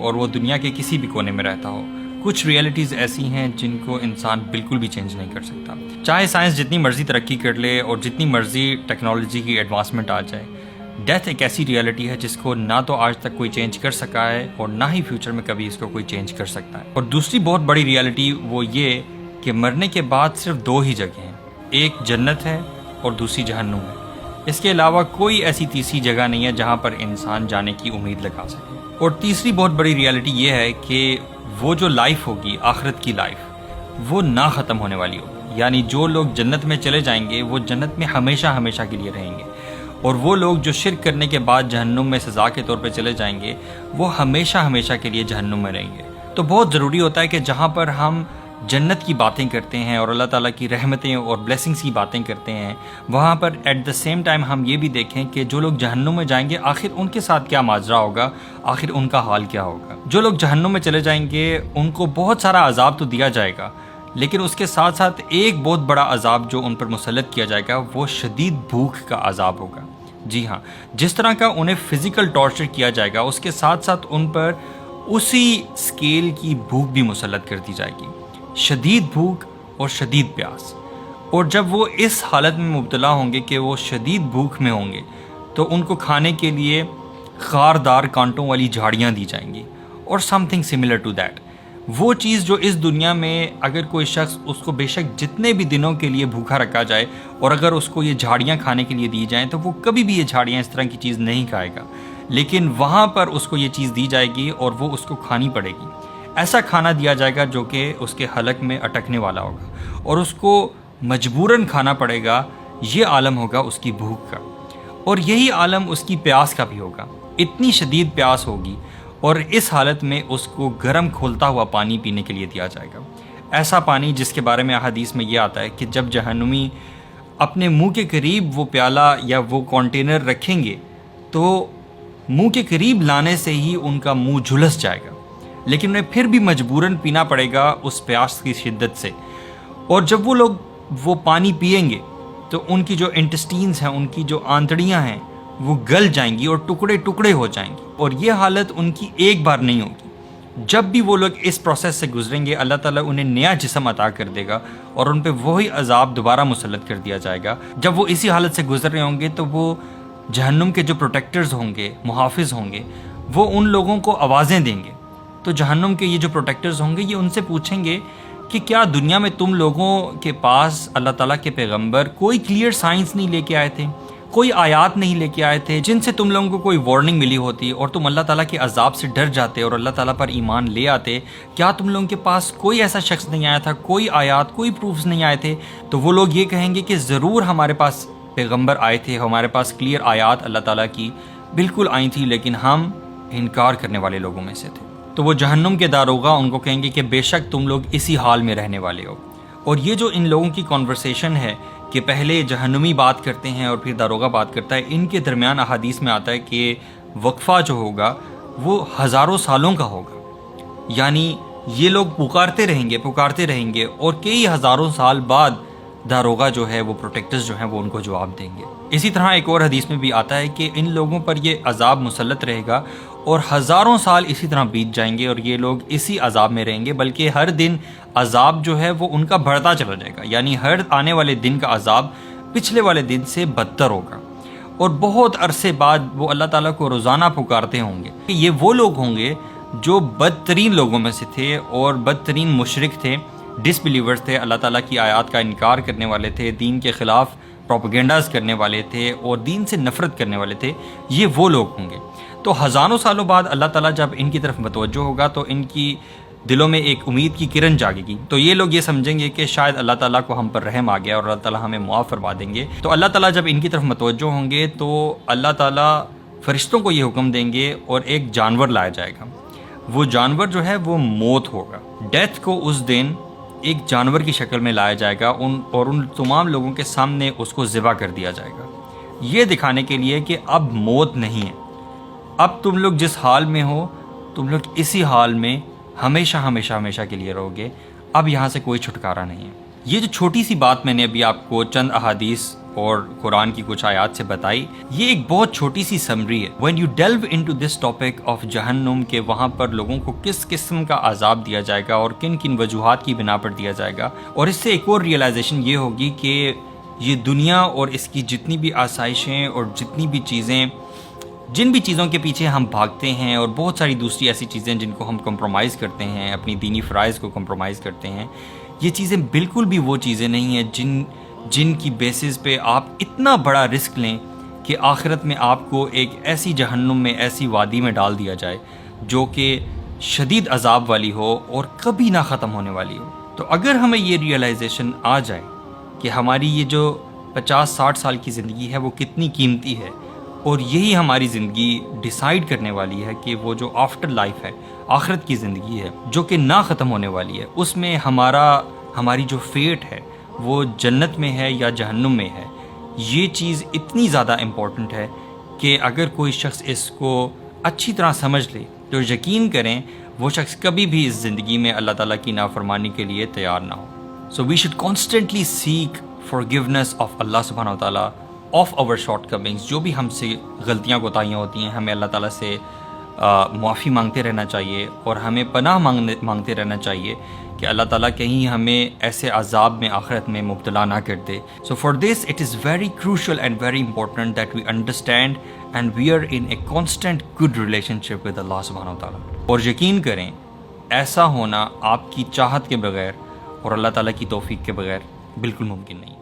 اور وہ دنیا کے کسی بھی کونے میں رہتا ہو، کچھ ریئلٹیز ایسی ہیں جن کو انسان بالکل بھی چینج نہیں کر سکتا. چاہے سائنس جتنی مرضی ترقی کر لے اور جتنی مرضی ٹیکنالوجی کی ایڈوانسمنٹ آ جائے، ڈیتھ ایک ایسی ریئلٹی ہے جس کو نہ تو آج تک کوئی چینج کر سکا ہے اور نہ ہی فیوچر میں کبھی اس کو کوئی چینج کر سکتا ہے. اور دوسری بہت بڑی ریئلٹی وہ یہ کہ مرنے کے بعد صرف دو ہی جگہیں ہیں، ایک جنت ہے اور دوسری جہنم ہے. اس کے علاوہ کوئی ایسی تیسری جگہ نہیں ہے جہاں پر انسان جانے کی امید لگا سکے. اور تیسری بہت بڑی ریئلٹی یہ ہے کہ وہ جو لائف ہوگی، آخرت کی لائف، وہ نہ ختم ہونے والی ہوگی. یعنی جو لوگ جنت میں چلے جائیں گے وہ جنت میں ہمیشہ ہمیشہ کے لیے رہیں گے، اور وہ لوگ جو شرک کرنے کے بعد جہنم میں سزا کے طور پہ چلے جائیں گے وہ ہمیشہ ہمیشہ کے لیے جہنم میں رہیں گے. تو بہت ضروری ہوتا ہے کہ جہاں پر ہم جنت کی باتیں کرتے ہیں اور اللہ تعالیٰ کی رحمتیں اور بلیسنگز کی باتیں کرتے ہیں، وہاں پر ایٹ دا سیم ٹائم ہم یہ بھی دیکھیں کہ جو لوگ جہنم میں جائیں گے آخر ان کے ساتھ کیا ماجرا ہوگا، آخر ان کا حال کیا ہوگا. جو لوگ جہنم میں چلے جائیں گے ان کو بہت سارا عذاب تو دیا جائے گا، لیکن اس کے ساتھ ساتھ ایک بہت بڑا عذاب جو ان پر مسلط کیا جائے گا وہ شدید بھوک کا عذاب ہوگا. جی ہاں، جس طرح کا انہیں فزیکل ٹارچر کیا جائے گا اس کے ساتھ ساتھ ان پر اسی سکیل کی بھوک بھی مسلط کر دی جائے گی، شدید بھوک اور شدید پیاس. اور جب وہ اس حالت میں مبتلا ہوں گے کہ وہ شدید بھوک میں ہوں گے تو ان کو کھانے کے لیے خاردار کانٹوں والی جھاڑیاں دی جائیں گی اور something similar to that. وہ چیز جو اس دنیا میں اگر کوئی شخص اس کو بے شک جتنے بھی دنوں کے لیے بھوکا رکھا جائے اور اگر اس کو یہ جھاڑیاں کھانے کے لیے دی جائیں تو وہ کبھی بھی یہ جھاڑیاں اس طرح کی چیز نہیں کھائے گا، لیکن وہاں پر اس کو یہ چیز دی جائے گی اور وہ اس کو کھانی پڑے گی. ایسا کھانا دیا جائے گا جو کہ اس کے حلق میں اٹکنے والا ہوگا اور اس کو مجبوراً کھانا پڑے گا. یہ عالم ہوگا اس کی بھوک کا، اور یہی عالم اس کی پیاس کا بھی ہوگا. اتنی شدید پیاس ہوگی اور اس حالت میں اس کو گرم کھولتا ہوا پانی پینے کے لیے دیا جائے گا. ایسا پانی جس کے بارے میں احادیث میں یہ آتا ہے کہ جب جہنمی اپنے منہ کے قریب وہ پیالہ یا وہ کانٹینر رکھیں گے تو منہ کے قریب لانے سے ہی ان کا منہ جھلس جائے گا، لیکن انہیں پھر بھی مجبوراً پینا پڑے گا اس پیاس کی شدت سے. اور جب وہ لوگ وہ پانی پئیں گے تو ان کی جو انٹسٹینز ہیں، ان کی جو آنتڑیاں ہیں وہ گل جائیں گی اور ٹکڑے ٹکڑے ہو جائیں گی. اور یہ حالت ان کی ایک بار نہیں ہوگی. جب بھی وہ لوگ اس پروسیس سے گزریں گے اللہ تعالیٰ انہیں نیا جسم عطا کر دے گا اور ان پہ وہی عذاب دوبارہ مسلط کر دیا جائے گا. جب وہ اسی حالت سے گزر رہے ہوں گے تو وہ جہنم کے جو پروٹیکٹرز ہوں گے، محافظ ہوں گے، وہ ان لوگوں کو آوازیں دیں گے. تو جہنم کے یہ جو پروٹیکٹرز ہوں گے یہ ان سے پوچھیں گے کہ کیا دنیا میں تم لوگوں کے پاس اللہ تعالیٰ کے پیغمبر کوئی کلیئر سائنس نہیں لے کے آئے تھے، کوئی آیات نہیں لے کے آئے تھے جن سے تم لوگوں کو کوئی وارننگ ملی ہوتی اور تم اللہ تعالیٰ کے عذاب سے ڈر جاتے اور اللہ تعالیٰ پر ایمان لے آتے؟ کیا تم لوگوں کے پاس کوئی ایسا شخص نہیں آیا تھا، کوئی آیات، کوئی پروفز نہیں آئے تھے؟ تو وہ لوگ یہ کہیں گے کہ ضرور ہمارے پاس پیغمبر آئے تھے، ہمارے پاس کلیئر آیات اللہ تعالیٰ کی بالکل آئی تھی، لیکن ہم انکار کرنے والے لوگوں میں سے تھے. تو وہ جہنم کے داروغہ ان کو کہیں گے کہ بے شک تم لوگ اسی حال میں رہنے والے ہو. اور یہ جو ان لوگوں کی کنورسیشن ہے کہ پہلے جہنمی بات کرتے ہیں اور پھر داروغہ بات کرتا ہے، ان کے درمیان احادیث میں آتا ہے کہ وقفہ جو ہوگا وہ ہزاروں سالوں کا ہوگا. یعنی یہ لوگ پکارتے رہیں گے اور کئی ہزاروں سال بعد داروغہ جو ہے وہ پروٹیکٹرز جو ہیں وہ ان کو جواب دیں گے. اسی طرح ایک اور حدیث میں بھی آتا ہے کہ ان لوگوں پر یہ عذاب مسلط رہے گا اور ہزاروں سال اسی طرح بیت جائیں گے اور یہ لوگ اسی عذاب میں رہیں گے، بلکہ ہر دن عذاب جو ہے وہ ان کا بڑھتا چلا جائے گا. یعنی ہر آنے والے دن کا عذاب پچھلے والے دن سے بدتر ہوگا. اور بہت عرصے بعد وہ اللہ تعالیٰ کو روزانہ پکارتے ہوں گے. یہ وہ لوگ ہوں گے جو بدترین لوگوں میں سے تھے اور بدترین مشرک تھے، ڈس بلیورز تھے، اللہ تعالیٰ کی آیات کا انکار کرنے والے تھے، دین کے خلاف پروپیگنڈاز کرنے والے تھے اور دین سے نفرت کرنے والے تھے. یہ وہ لوگ ہوں گے. تو ہزاروں سالوں بعد اللہ تعالیٰ جب ان کی طرف متوجہ ہوگا تو ان کی دلوں میں ایک امید کی کرن جاگے گی. تو یہ لوگ یہ سمجھیں گے کہ شاید اللہ تعالیٰ کو ہم پر رحم آ گیا اور اللہ تعالیٰ ہمیں معاف فرما دیں گے. تو اللہ تعالیٰ جب ان کی طرف متوجہ ہوں گے تو اللہ تعالیٰ فرشتوں کو یہ حکم دیں گے اور ایک جانور لایا جائے گا. وہ جانور جو ہے وہ موت ہوگا. ڈیتھ کو اس دن ایک جانور کی شکل میں لایا جائے گا اور ان تمام لوگوں کے سامنے اس کو ذبح کر دیا جائے گا، یہ دکھانے کے لیے کہ اب موت نہیں ہے. اب تم لوگ جس حال میں ہو تم لوگ اسی حال میں ہمیشہ ہمیشہ ہمیشہ کے لیے رہو گے. اب یہاں سے کوئی چھٹکارا نہیں ہے. یہ جو چھوٹی سی بات میں نے ابھی آپ کو چند احادیث اور قرآن کی کچھ آیات سے بتائی، یہ ایک بہت چھوٹی سی سمری ہے. When you delve into this topic of جہنم، کہ وہاں پر لوگوں کو کس قسم کا عذاب دیا جائے گا اور کن کن وجوہات کی بنا پر دیا جائے گا، اور اس سے ایک اور ریئلائزیشن یہ ہوگی کہ یہ دنیا اور اس کی جتنی بھی آسائشیں اور جتنی بھی چیزیں، جن بھی چیزوں کے پیچھے ہم بھاگتے ہیں، اور بہت ساری دوسری ایسی چیزیں جن کو ہم کمپرومائز کرتے ہیں، اپنی دینی فرائض کو کمپرومائز کرتے ہیں، یہ چیزیں بالکل بھی وہ چیزیں نہیں ہیں جن کی بیسس پہ آپ اتنا بڑا رسک لیں کہ آخرت میں آپ کو ایک ایسی جہنم میں، ایسی وادی میں ڈال دیا جائے جو کہ شدید عذاب والی ہو اور کبھی نہ ختم ہونے والی ہو. تو اگر ہمیں یہ ریئلائزیشن آ جائے کہ ہماری یہ جو 50-60 سال کی زندگی ہے وہ کتنی قیمتی ہے، اور یہی ہماری زندگی ڈیسائیڈ کرنے والی ہے کہ وہ جو آفٹر لائف ہے، آخرت کی زندگی ہے جو کہ نہ ختم ہونے والی ہے، اس میں ہماری جو فیٹ ہے وہ جنت میں ہے یا جہنم میں ہے، یہ چیز اتنی زیادہ امپورٹنٹ ہے کہ اگر کوئی شخص اس کو اچھی طرح سمجھ لے تو یقین کریں وہ شخص کبھی بھی اس زندگی میں اللہ تعالیٰ کی نافرمانی کے لیے تیار نہ ہو. So we should constantly seek forgiveness of اللہ سبحانہ و تعالیٰ آف our شارٹ کمنگس. جو بھی ہم سے غلطیاں کوتاہیاں ہوتی ہیں، ہمیں اللہ تعالیٰ سے معافی مانگتے رہنا چاہیے، اور ہمیں پناہ مانگتے رہنا چاہیے کہ اللہ تعالیٰ کہیں ہمیں ایسے عذاب میں آخرت میں مبتلا نہ کر دے. So for this it is very crucial and very important that we understand and we are in a constant good relationship with اللہ سبحانہ و تعالیٰ. اور یقین کریں ایسا ہونا آپ کی چاہت کے بغیر اور اللہ تعالیٰ کی توفیق کے بغیر بالکل ممکن نہیں.